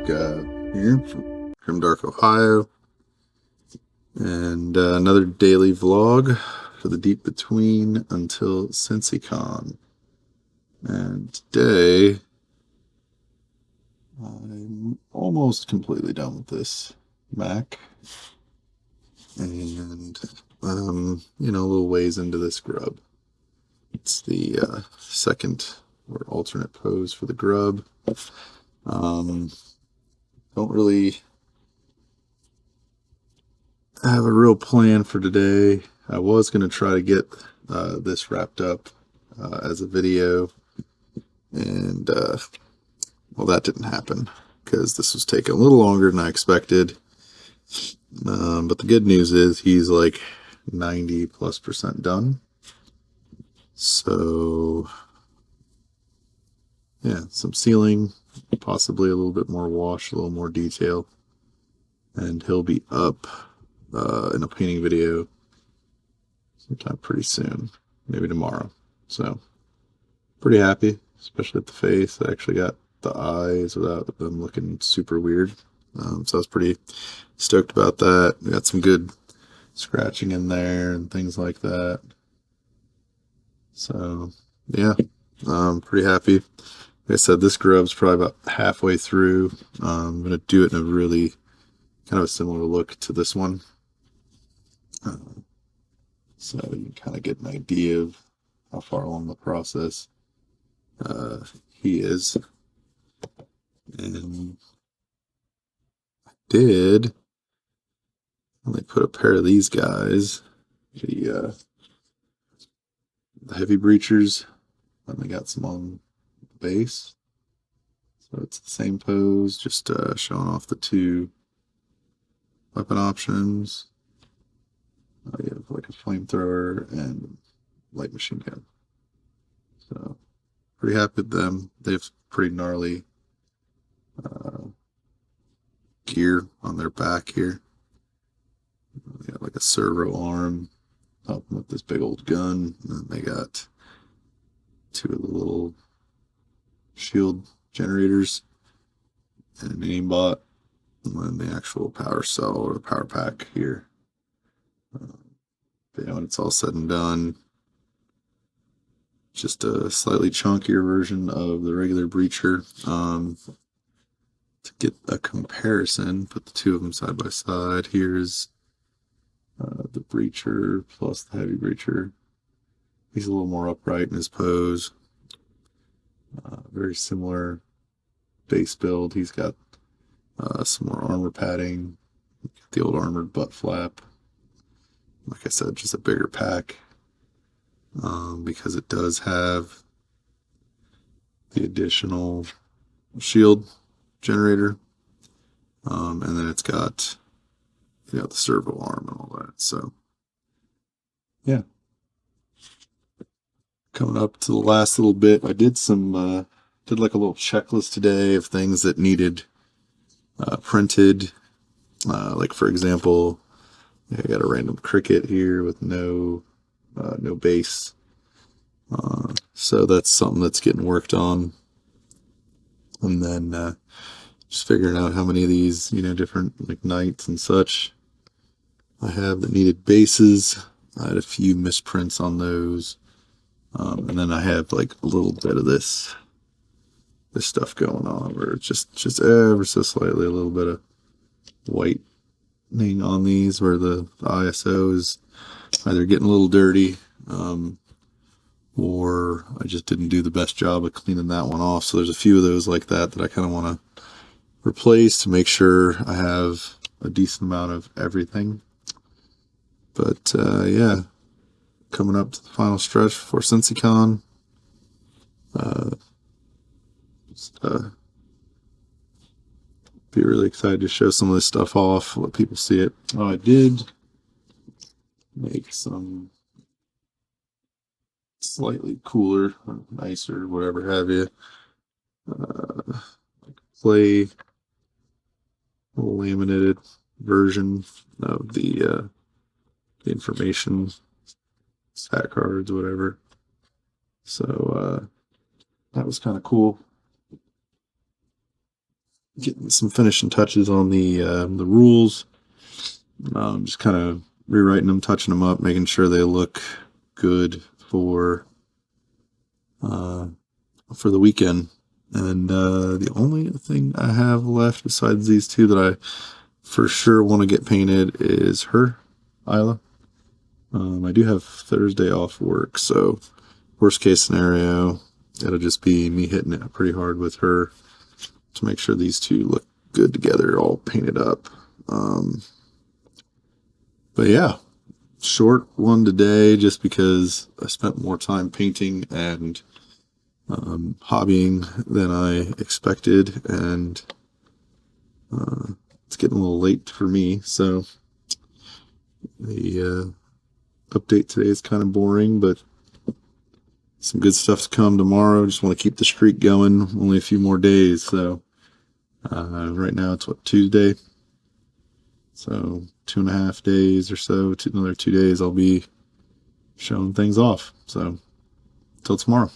here from Grimdark, Ohio, and another daily vlog for the deep between until CincyCon. And today, I'm almost completely done with this Mac, and a little ways into this grub. It's the second or alternate pose for the grub. Don't really have a real plan for today. I was going to try to get this wrapped up as a video, and well, that didn't happen because this was taking a little longer than I expected. But the good news is he's like 90+% done. So yeah, some sealing, possibly a little bit more wash, a little more detail, and he'll be up in a painting video sometime pretty soon, maybe tomorrow. So pretty happy, especially with the face. I actually got the eyes without them looking super weird. So I was pretty stoked about that. We got some good scratching in there and things like that. So yeah, pretty happy. Like I said, this grub's probably about halfway through. I'm going to do it in a really kind of a similar look to this one. So you can kind of get an idea of how far along the process he is. And I did only put a pair of these guys, the heavy breachers, and they got some on the base. So it's the same pose, just showing off the two weapon options. You have like a flamethrower and light machine gun. So pretty happy with them. They have pretty gnarly gear on their back here. They got like a servo arm helping with this big old gun, and then they got two of the little shield generators and an aimbot, and then the actual power cell or the power pack here. But when it's all said and done, just a slightly chunkier version of the regular breacher. To get a comparison, put the two of them side by side. Here's the breacher plus the heavy breacher. He's a little more upright in his pose. Very similar base build. He's got some more armor padding, the old armored butt flap. Like I said, just a bigger pack, because it does have the additional shield generator, and then it's got the servo arm and all that. So yeah, coming up to the last little bit, I did some did like a little checklist today of things that needed printed. Like for example, I got a random cricket here with no base, so that's something that's getting worked on. And then just figuring out how many of these different like knights and such I have that needed bases. I had a few misprints on those, and then I have like a little bit of this stuff going on where it's just ever so slightly a little bit of whitening on these, where the ISO is either getting a little dirty, or I just didn't do the best job of cleaning that one off. So there's a few of those like that I kind of want to replace to make sure I have a decent amount of everything. But yeah, coming up to the final stretch before CincyCon. Be really excited to show some of this stuff off, let people see it. Oh, I did make some slightly cooler, or nicer, whatever have you, like clay, little laminated version of the information stat cards, whatever. So that was kind of cool. getting some finishing touches on the rules. Just kind of rewriting them, touching them up, making sure they look good for the weekend. And the only thing I have left besides these two that I for sure want to get painted is her, Isla. I do have Thursday off work, so worst case scenario, it'll just be me hitting it pretty hard with her to make sure these two look good together, all painted up. But yeah, short one today just because I spent more time painting and hobbying than I expected, and it's getting a little late for me, so the update today is kind of boring, but some good stuff to come tomorrow. Just want to keep the streak going. Only a few more days, so right now it's Tuesday, so 2.5 days or so, another 2 days I'll be showing things off. So till tomorrow.